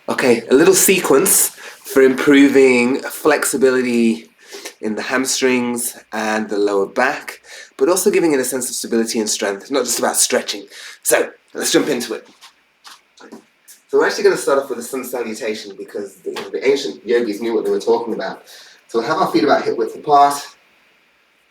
Okay, a little sequence for improving flexibility in the hamstrings and the lower back, but also giving it a sense of stability and strength. It's not just about stretching. So let's jump into it. So we're actually going to start off with a sun salutation because the ancient yogis knew what they were talking about. So we'll have our feet about hip width apart.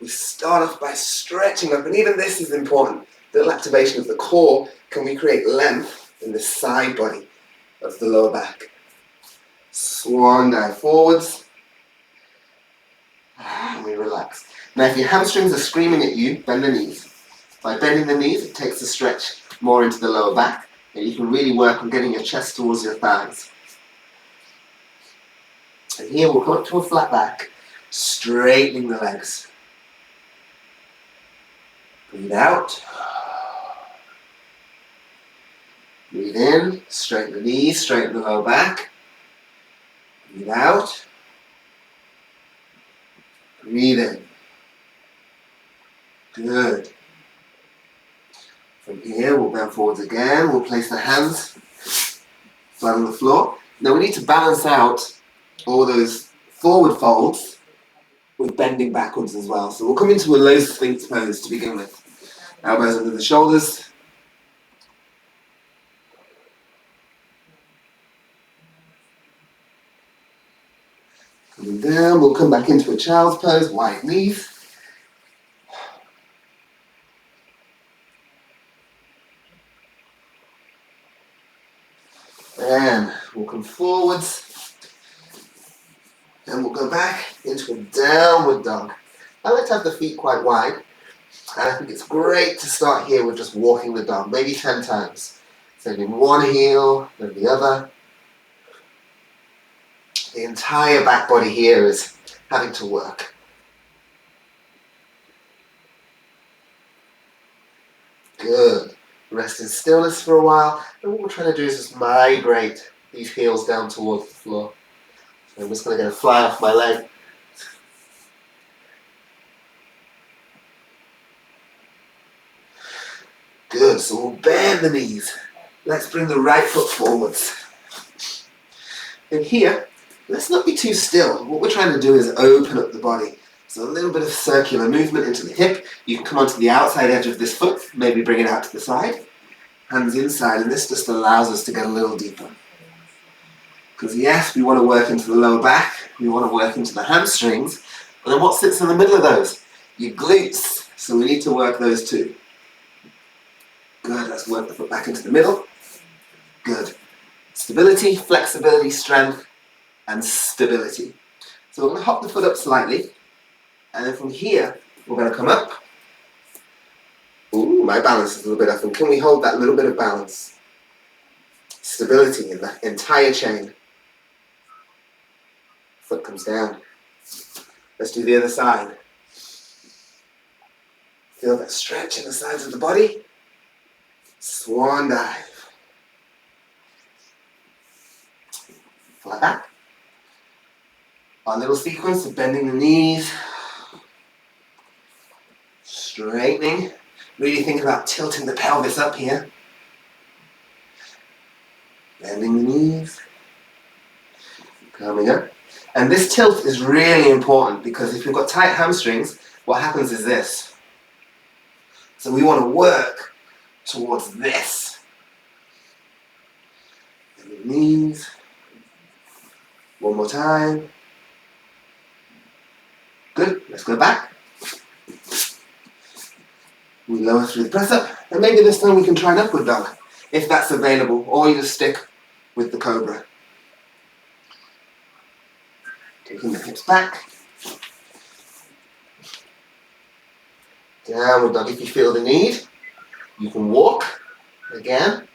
We start off by stretching up, and even this is important. Little activation of the core. Can we create length in the side body of the lower back? Swan dive forwards. And we relax. Now if your hamstrings are screaming at you, bend the knees. By bending the knees, it takes the stretch more into the lower back, and you can really work on getting your chest towards your thighs. And here we'll come up to a flat back, straightening the legs. Breathe out. Breathe in, straighten the knees, straighten the lower back. Breathe out. Breathe in. Good. From here, we'll bend forwards again. We'll place the hands flat on the floor. Now we need to balance out all those forward folds with bending backwards as well. So we'll come into a low sphinx pose to begin with. Elbows under the shoulders. Coming down, we'll come back into a child's pose, wide knees. And we'll come forwards. And we'll go back into a downward dog. I like to have the feet quite wide. And I think it's great to start here with just walking the dog, maybe 10 times. So in one heel, then the other. The entire back body here is having to work. Good. Rest in stillness for a while. And what we're trying to do is just migrate these heels down towards the floor. So I'm just going to get a fly off my leg. Good. So we'll bend the knees. Let's bring the right foot forwards. And here, let's not be too still. What we're trying to do is open up the body. So a little bit of circular movement into the hip. You can come onto the outside edge of this foot, maybe bring it out to the side. Hands inside, and this just allows us to get a little deeper. Because yes, we want to work into the lower back, we want to work into the hamstrings, but then what sits in the middle of those? Your glutes. So we need to work those too. Good, let's work the foot back into the middle. Good. Stability, flexibility, strength, and stability. So we're going to hop the foot up slightly, and then from here, we're going to come up. Ooh, my balance is a little bit off, and can we hold that little bit of balance? Stability in the entire chain. Foot comes down. Let's do the other side. Feel that stretch in the sides of the body. Swan dive. Flat back. Our little sequence of bending the knees. Straightening. Really think about tilting the pelvis up here. Bending the knees. Coming up. And this tilt is really important because if you've got tight hamstrings, what happens is this. So we want to work towards this. And the knees. One more time. Good. Let's go back. We lower through the press up. And maybe this time we can try an upward dog, if that's available, or you just stick with the cobra. Taking the hips back. Downward dog if you feel the need. You can walk again.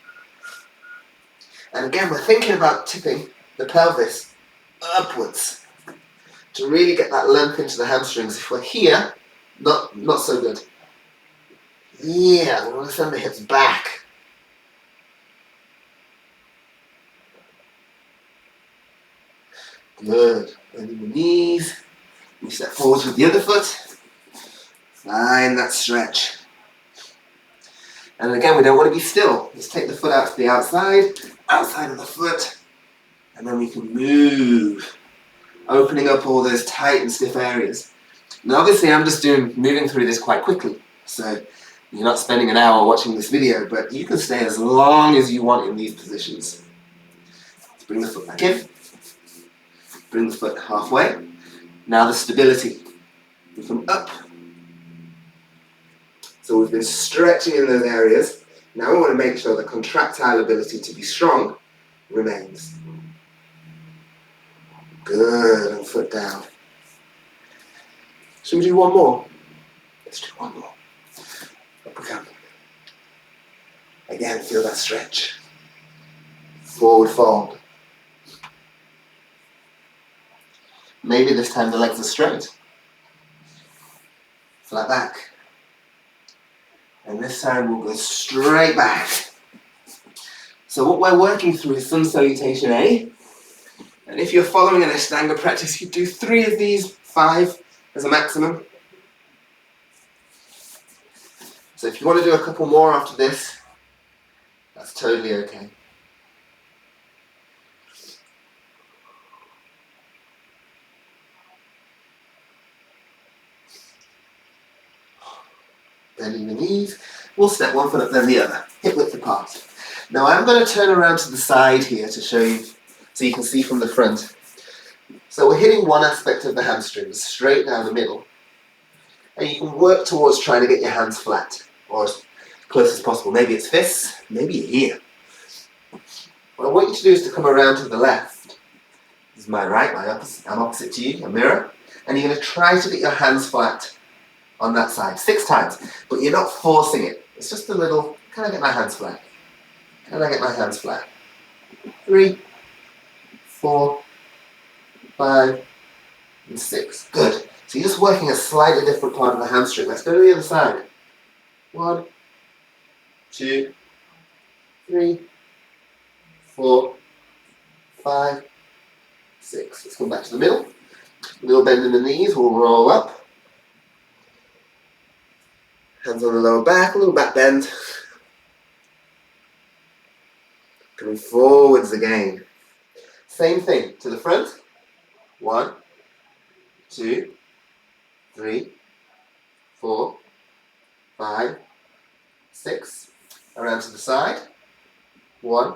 And again, we're thinking about tipping the pelvis upwards to really get that length into the hamstrings. If we're here, not so good. Yeah, we want to send the hips back. Good. Bending the knees. We step forwards with the other foot. Find that stretch. And again, we don't want to be still. Let's take the foot out to the outside of the foot. And then we can move, opening up all those tight and stiff areas. Now obviously I'm just moving through this quite quickly, so you're not spending an hour watching this video, but you can stay as long as you want in these positions. Let's bring the foot back in, bring the foot halfway. Now the stability. We come up. So we've been stretching in those areas. Now we want to make sure the contractile ability to be strong remains. Good, and foot down. Should we do one more? Let's do one more. Up we come. Again, feel that stretch. Forward fold. Maybe this time the legs are straight. Flat back. And this time we'll go straight back. So what we're working through is Sun Salutation A. And if you're following an Ashtanga practice, you do 3 of these, 5 as a maximum. So if you want to do a couple more after this, that's totally okay. Bending the knees. We'll step one foot up then the other, hip width apart. Now I'm going to turn around to the side here to show you, so you can see from the front. So we're hitting one aspect of the hamstrings, straight down the middle. And you can work towards trying to get your hands flat, or as close as possible. Maybe it's fists, maybe you're here. What I want you to do is to come around to the left. This is my right, I'm opposite to you, a mirror. And you're going to try to get your hands flat on that side, 6 times. But you're not forcing it. It's just a little, can I get my hands flat? Can I get my hands flat? 3, 4, 5, and 6. Good. So you're just working a slightly different part of the hamstring. Let's go to the other side. 1, 2, 3, 4, 5, 6. Let's come back to the middle. A little bend in the knees, we'll roll up. Hands on the lower back, a little back bend. Coming forwards again. Same thing, to the front. 1, 2, 3, 4, 5, 6. Around to the side. 1,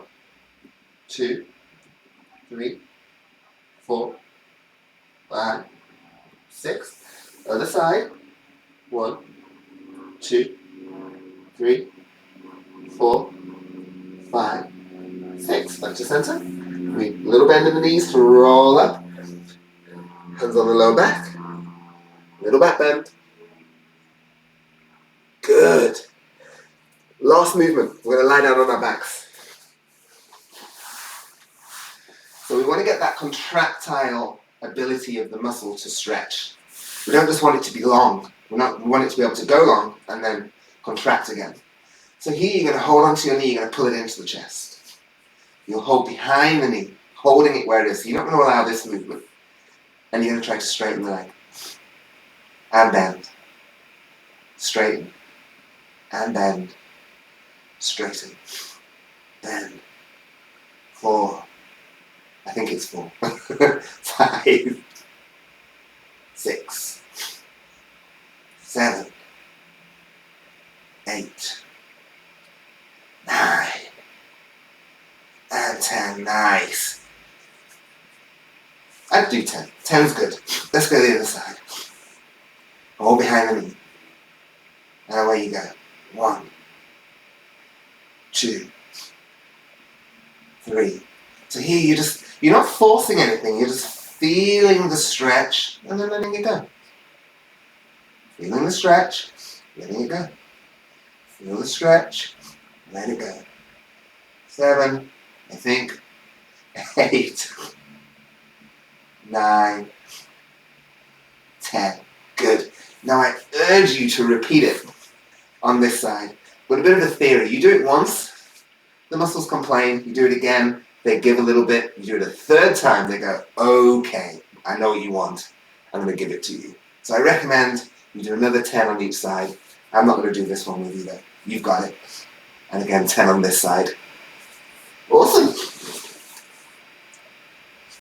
2, 3, 4, 5, 6. Other side. 1, 2, 3, 4, 5, 6. Back to center. A little bend in the knees to roll up. Hands on the lower back. Little back bend. Good. Last movement. We're going to lie down on our backs. So we want to get that contractile ability of the muscle to stretch. We don't just want it to be long. We want it to be able to go long and then contract again. So here you're going to hold onto your knee, you're going to pull it into the chest. You'll hold behind the knee, holding it where it is. So you're not going to allow this movement. And you're going to try to straighten the leg. And bend. Straighten. And bend. Straighten. Bend. 4. I think it's 4. 5. 6. 7. 8. 9. And 10. Nice. I'd do 10. 10's good. Let's go to the other side. Hold behind the knee. And away you go. 1, 2, 3. So here you're not forcing anything, you're just feeling the stretch and then letting it go. Feeling the stretch, letting it go. Feel the stretch, let it go. 7, I think. 8, 9, 10. Good. Now I urge you to repeat it on this side. With a bit of a theory. You do it once, the muscles complain, you do it again, they give a little bit, you do it a third time, they go, okay, I know what you want, I'm going to give it to you. So I recommend you do another 10 on each side. I'm not going to do this one with you though. You've got it. And again, 10 on this side. Awesome.